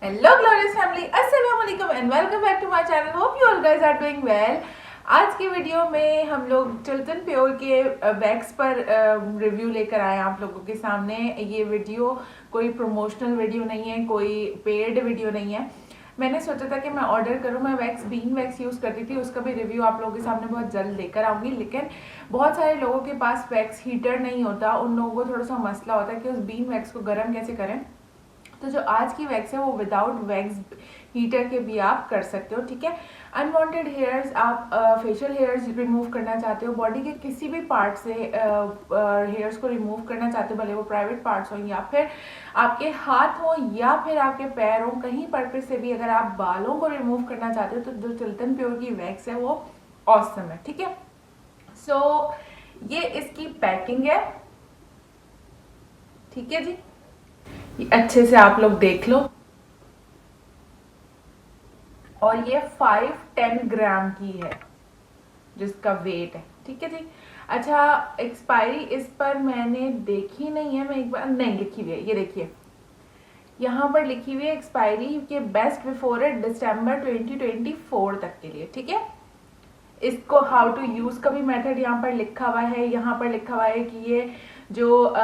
Hello glorious family, अस्सलाम वालेकुम and welcome back to my channel. Hope you all guys are doing well. आज की video में हम लोग चिल्टन प्योर के वैक्स पर रिव्यू लेकर आए आप लोगों के सामने। ये वीडियो कोई प्रमोशनल वीडियो नहीं है, कोई पेड वीडियो नहीं है। मैंने सोचा था कि मैं ऑर्डर करूं। मैं वैक्स बीन वैक्स यूज़ करती थी, उसका भी रिव्यू आप लोगों के सामने बहुत जल्द लेकर आऊंगी। लेकिन बहुत सारे लोगों के पास वैक्स हीटर नहीं होता, उन लोगों को थोड़ा सा मसला होता है कि उस बीन वैक्स को गर्म कैसे करें। तो जो आज की वैक्स है वो विदाउट वैक्स हीटर के भी आप कर सकते हो, ठीक है। अनवांटेड हेयर्स, आप फेशियल हेयर्स रिमूव करना चाहते हो, बॉडी के किसी भी पार्ट से हेयर्स को रिमूव करना चाहते हो, भले वो प्राइवेट पार्ट्स हो या फिर आपके हाथ हो या फिर आपके पैर हो, कहीं पर से भी अगर आप बालों को रिमूव करना चाहते हो तो जो चिल्टन प्योर की वैक्स है वो ऑसम है, ठीक है। सो ये इसकी पैकिंग है, ठीक है जी। ये अच्छे से आप लोग देख लो। और ये 510 ग्राम की है जिसका वेट है, ठीक है जी। अच्छा, एक्सपायरी इस पर मैंने देखी नहीं है, मैं एक बार नहीं लिखी हुई है, ये देखिए यहाँ पर लिखी हुई है एक्सपायरी के बेस्ट बिफोर है दिसंबर 2024 तक के लिए, ठीक है। इसको हाउ टू यूज का भी मेथड यहाँ पर लिखा हुआ है। यहाँ पर लिखा हुआ है कि ये जो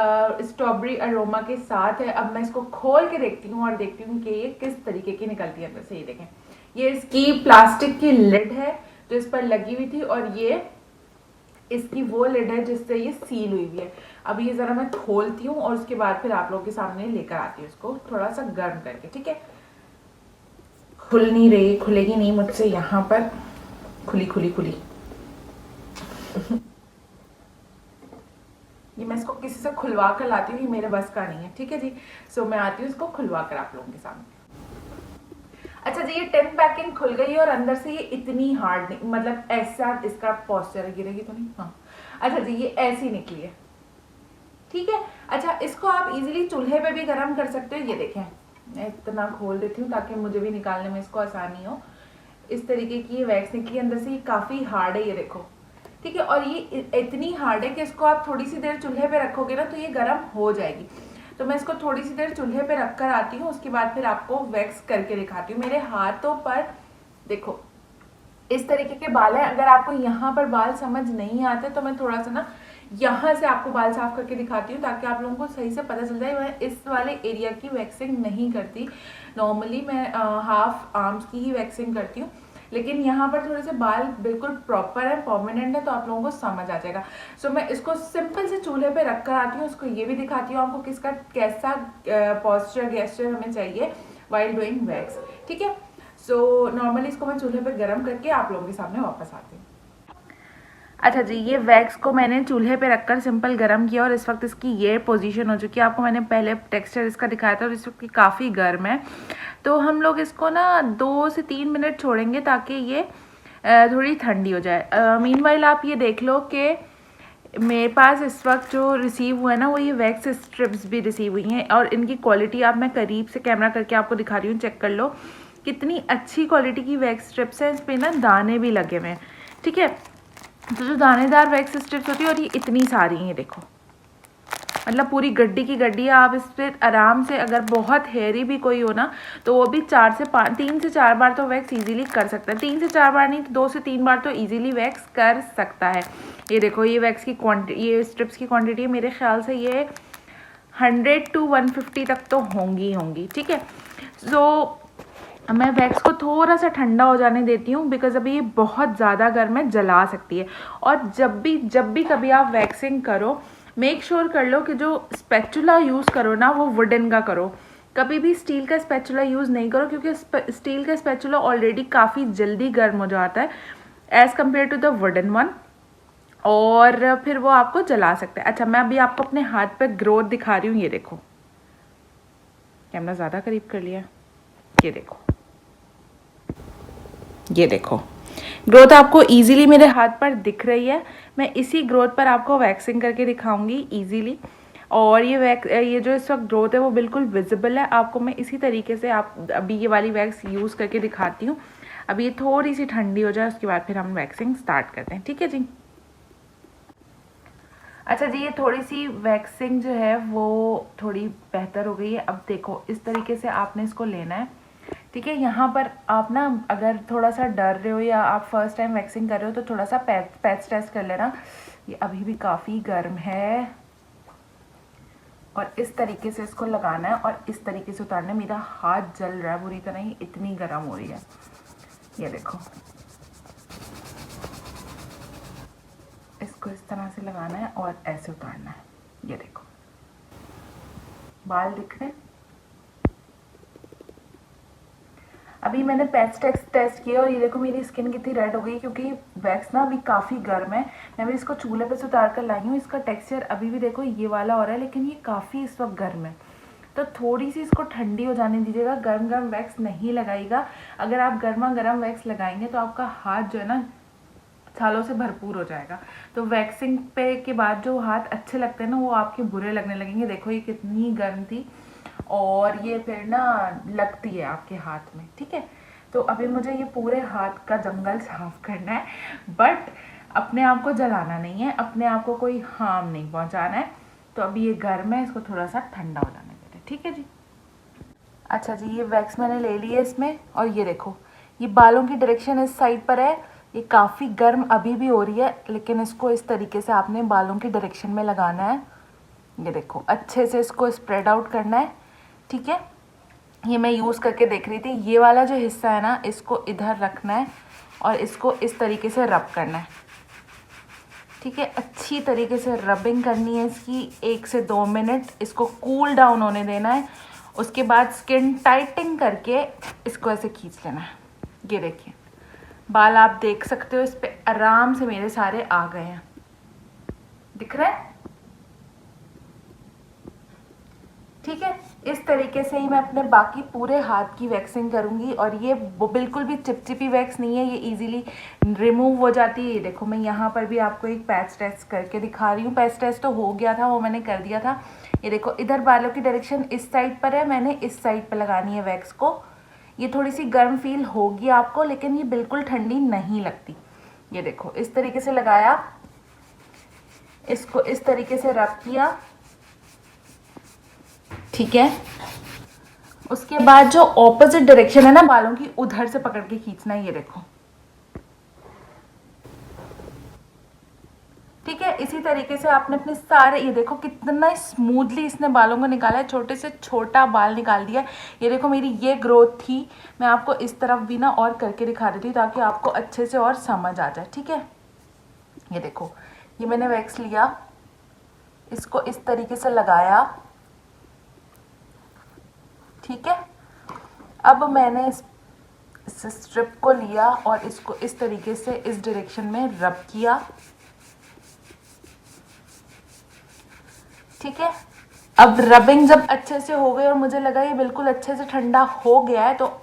स्ट्रॉबेरी अरोमा के साथ है। अब मैं इसको खोल के देखती हूँ और देखती हूँ कि ये किस तरीके की निकलती है अंदर से। ये देखें, ये इसकी प्लास्टिक की लिड है जो इस पर लगी हुई थी, और ये इसकी वो लिड है जिससे ये सील हुई है। अब ये जरा मैं खोलती हूँ और उसके बाद फिर आप लोगों के सामने लेकर आती हूँ इसको थोड़ा सा गर्म करके, ठीक है। खुल नहीं रही, खुलेगी नहीं मुझसे, यहाँ पर खुली खुली खुली। ये मैं इसको किसी से खुलवा कर लाती हूँ, ये मेरे बस का नहीं है, ठीक है जी। सो मैं आती हूँ इसको खुलवा कर आप लोगों के सामने। अच्छा जी, ये 10 पैकिंग खुल गई है और अंदर से ये इतनी हार्ड नहीं, मतलब ऐसा इसका पॉस्चर गिरेगी तो नहीं, हाँ। अच्छा जी, ये ऐसी निकली है, ठीक है। अच्छा, इसको आप इजीली चूल्हे पे भी गर्म कर सकते हो। ये देखें, मैं इतना खोल देती हूँ ताकि मुझे भी निकालने में इसको आसानी हो। इस तरीके की ये वैक्स निकली अंदर से, ये काफी हार्ड है, ये देखो, ठीक है। और ये इतनी हार्ड है कि इसको आप थोड़ी सी देर चूल्हे पे रखोगे ना तो ये गर्म हो जाएगी। तो मैं इसको थोड़ी सी देर चूल्हे पे रख कर आती हूँ, उसके बाद फिर आपको वैक्स करके दिखाती हूँ। मेरे हाथों पर देखो इस तरीके के बाल है। अगर आपको यहाँ पर बाल समझ नहीं आते तो मैं थोड़ा सा ना यहाँ से आपको बाल साफ करके दिखाती हूँ ताकि आप लोगों को सही से पता चल जाए। मैं इस वाले एरिया की वैक्सिंग नहीं करती, नॉर्मली मैं हाफ आर्म्स की ही वैक्सिंग करती हूँ। लेकिन यहाँ पर थोड़े से बाल बिल्कुल प्रॉपर है, परमानेंट है, तो आप लोगों को समझ आ जाएगा। सो मैं इसको सिंपल से चूल्हे पे रख कर आती हूँ, उसको ये भी दिखाती हूँ आपको किसका कैसा पॉस्चर गेस्चर हमें चाहिए वाइल डूइंग वैक्स, ठीक है। सो नॉर्मली इसको मैं चूल्हे पे गर्म करके आप लोगों के सामने वापस आती हूँ। अच्छा जी, ये वैक्स को मैंने चूल्हे पे रखकर सिंपल गर्म किया और इस वक्त इसकी ये पोजीशन हो चुकी है। आपको मैंने पहले टेक्सचर इसका दिखाया था और इस वक्त काफ़ी गर्म है। तो हम लोग इसको ना 2 से 3 मिनट छोड़ेंगे ताकि ये थोड़ी ठंडी हो जाए। मीनवाइल आप ये देख लो कि मेरे पास इस वक्त जो रिसीव हुआ है ना वो ये वैक्स स्ट्रिप्स भी रिसीव हुई हैं, और इनकी क्वालिटी आप मैं करीब से कैमरा करके आपको दिखा रही हूँ, चेक कर लो कितनी अच्छी क्वालिटी की वैक्स स्ट्रिप्स हैं। इस पर ना दाने भी लगे हुए हैं, ठीक है। तो जो दानेदार वैक्स स्ट्रिप्स होती है, और ये इतनी सारी हैं, देखो मतलब पूरी गड्डी की गड्डी है। आप इस पर आराम से, अगर बहुत हेयरी भी कोई हो ना तो वो भी 3 से 4 बार तो वैक्स इजीली कर सकता है। 3 से 4 बार नहीं तो 2 से 3 बार तो इजीली वैक्स कर सकता है। ये देखो, ये वैक्स की क्वांटिटी, ये स्ट्रिप्स की क्वांटिटी मेरे ख्याल से ये 100 to 150 तक तो होंगी, ठीक है। सो मैं वैक्स को थोड़ा सा ठंडा हो जाने देती हूँ बिकॉज अभी ये बहुत ज़्यादा गर्म है, जला सकती है। और जब भी कभी आप वैक्सिंग करो, मेक श्योर कर लो कि जो स्पैचुला यूज़ करो ना वो वुडन का करो। कभी भी स्टील का स्पैचुला यूज़ नहीं करो क्योंकि स्टील का स्पैचुला ऑलरेडी काफ़ी जल्दी गर्म हो जाता है as compared to the wooden one, और फिर वो आपको जला सकता है। अच्छा, मैं अभी आपको अपने हाथ पे ग्रोथ दिखा रही हूँ। ये देखो, कैमरा ज़्यादा करीब कर लिया, ये देखो, ये देखो ग्रोथ आपको इजीली मेरे हाथ पर दिख रही है। मैं इसी ग्रोथ पर आपको वैक्सिंग करके दिखाऊंगी इजीली। और ये जो इस वक्त ग्रोथ है वो बिल्कुल विजिबल है आपको। मैं इसी तरीके से आप अभी ये वाली वैक्स यूज़ करके दिखाती हूँ। अभी ये थोड़ी सी ठंडी हो जाए उसके बाद फिर हम वैक्सिंग स्टार्ट करते हैं, ठीक है जी। अच्छा जी, ये थोड़ी सी वैक्सिंग जो है वो थोड़ी बेहतर हो गई है। अब देखो, इस तरीके से आपने इसको लेना है, ठीक है। यहाँ पर आप ना अगर थोड़ा सा डर रहे हो या आप फर्स्ट टाइम वैक्सिंग कर रहे हो तो थोड़ा सा पैच टेस्ट कर लेना। ये अभी भी काफ़ी गर्म है और इस तरीके से इसको लगाना है और इस तरीके से उतारना है। मेरा हाथ जल रहा है बुरी तरह ही, इतनी गर्म हो रही है। ये देखो, इसको इस तरह से लगाना है और ऐसे उतारना है। ये देखो, बाल दिख रहे हैं। अभी मैंने पैच टेस्ट किया और ये देखो मेरी स्किन कितनी रेड हो गई, क्योंकि वैक्स ना अभी काफ़ी गर्म है। मैं भी इसको चूल्हे पे से उतार कर लाई हूँ। इसका टेक्सचर अभी भी देखो ये वाला हो रहा है, लेकिन ये काफ़ी इस वक्त गर्म है। तो थोड़ी सी इसको ठंडी हो जाने दीजिएगा, गर्म गर्म वैक्स नहीं लगाइएगा। अगर आप गर्मा गर्म वैक्स लगाएंगे तो आपका हाथ जो है ना छालों से भरपूर हो जाएगा। तो वैक्सिंग पे के बाद जो हाथ अच्छे लगते हैं ना, वो आपके बुरे लगने लगेंगे। देखो ये कितनी गर्म थी और ये फिर ना लगती है आपके हाथ में। ठीक है, तो अभी मुझे ये पूरे हाथ का जंगल साफ करना है, बट अपने आप को जलाना नहीं है, अपने आप को कोई हार्म नहीं पहुंचाना है। तो अभी ये गर्म है, इसको थोड़ा सा ठंडा हो जाने देते हैं। ठीक है जी। अच्छा जी, ये वैक्स मैंने ले ली है इसमें, और ये देखो ये बालों की डायरेक्शन इस साइड पर है। ये काफ़ी गर्म अभी भी हो रही है, लेकिन इसको इस तरीके से आपने बालों की डायरेक्शन में लगाना है। ये देखो अच्छे से इसको स्प्रेड आउट करना है। ठीक है, ये मैं यूज़ करके देख रही थी। ये वाला जो हिस्सा है ना, इसको इधर रखना है और इसको इस तरीके से रब करना है। ठीक है, अच्छी तरीके से रबिंग करनी है इसकी 1 से 2 मिनट। इसको कूल डाउन होने देना है। उसके बाद स्किन टाइटिंग करके इसको ऐसे खींच लेना है। ये देखिए बाल आप देख सकते हो, इस पे आराम से मेरे सारे आ गए हैं। दिख रहा है? ठीक है, इस तरीके से ही मैं अपने बाकी पूरे हाथ की वैक्सिंग करूंगी। और ये बिल्कुल भी चिपचिपी वैक्स नहीं है, ये इजीली रिमूव हो जाती है। ये देखो मैं यहाँ पर भी आपको एक पैच टेस्ट करके दिखा रही हूँ। पैच टेस्ट तो हो गया था, वो मैंने कर दिया था। ये देखो इधर बालों की डायरेक्शन इस साइड पर है, मैंने इस साइड पर लगानी है वैक्स को। ये थोड़ी सी गर्म फील होगी आपको, लेकिन ये बिल्कुल ठंडी नहीं लगती। ये देखो इस तरीके से लगाया, इसको इस तरीके से रब किया। ठीक है, उसके बाद जो ऑपोजिट डायरेक्शन है ना बालों की, उधर से पकड़ के खींचना है। ये देखो, ठीक है, इसी तरीके से आपने अपने सारे, ये देखो कितना स्मूथली इसने बालों को निकाला है, छोटे से छोटा बाल निकाल दिया। ये देखो मेरी ये ग्रोथ थी। मैं आपको इस तरफ भी ना और करके दिखा देती हूँ ताकि आपको अच्छे से और समझ आ जाए। ठीक है, ये देखो ये मैंने वैक्स लिया, इसको इस तरीके से लगाया। ठीक है, अब मैंने इस स्ट्रिप को लिया और इसको इस तरीके से इस डायरेक्शन में रब किया। ठीक है, अब रबिंग जब अच्छे से हो गई और मुझे लगा ये बिल्कुल अच्छे से ठंडा हो गया है, तो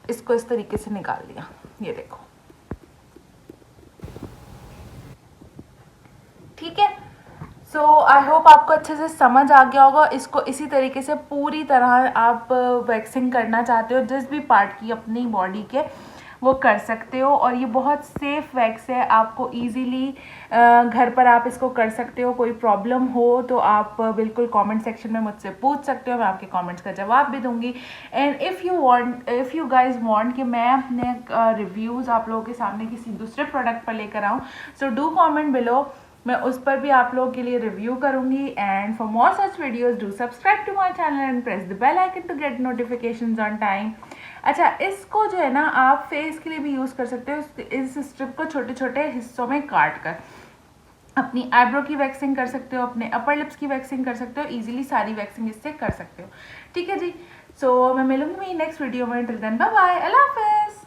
इसको इस तरीके से निकाल लिया। ये देखो, ठीक है। सो आई होप आपको अच्छे से समझ आ गया होगा। इसको इसी तरीके से पूरी तरह आप वैक्सिंग करना चाहते हो जिस भी पार्ट की अपनी बॉडी के, वो कर सकते हो। और ये बहुत सेफ वैक्स है, आपको इजीली घर पर आप इसको कर सकते हो। कोई प्रॉब्लम हो तो आप बिल्कुल कमेंट सेक्शन में मुझसे पूछ सकते हो, मैं आपके कमेंट्स का जवाब भी दूंगी। And if you guys want कि मैं अपने रिव्यूज़ आप लोगों के सामने किसी दूसरे प्रोडक्ट पर लेकर आऊँ, सो डू कॉमेंट बिलो, मैं उस पर भी आप लोगों के लिए रिव्यू करूंगी। And for more such videos do subscribe to my channel and press the bell icon to get notifications on time. अच्छा, इसको जो है ना आप फेस के लिए भी यूज़ कर सकते हो। इस स्ट्रिप को छोटे छोटे हिस्सों में काट कर अपनी आईब्रो की वैक्सिंग कर सकते हो, अपने अपर लिप्स की वैक्सिंग कर सकते हो, इजीली सारी वैक्सिंग इससे कर सकते हो। ठीक है जी, सो मैं मिलूंगी मेरी नेक्स्ट वीडियो में। टिल देन बाय बाय, अल्लाह हाफिज़।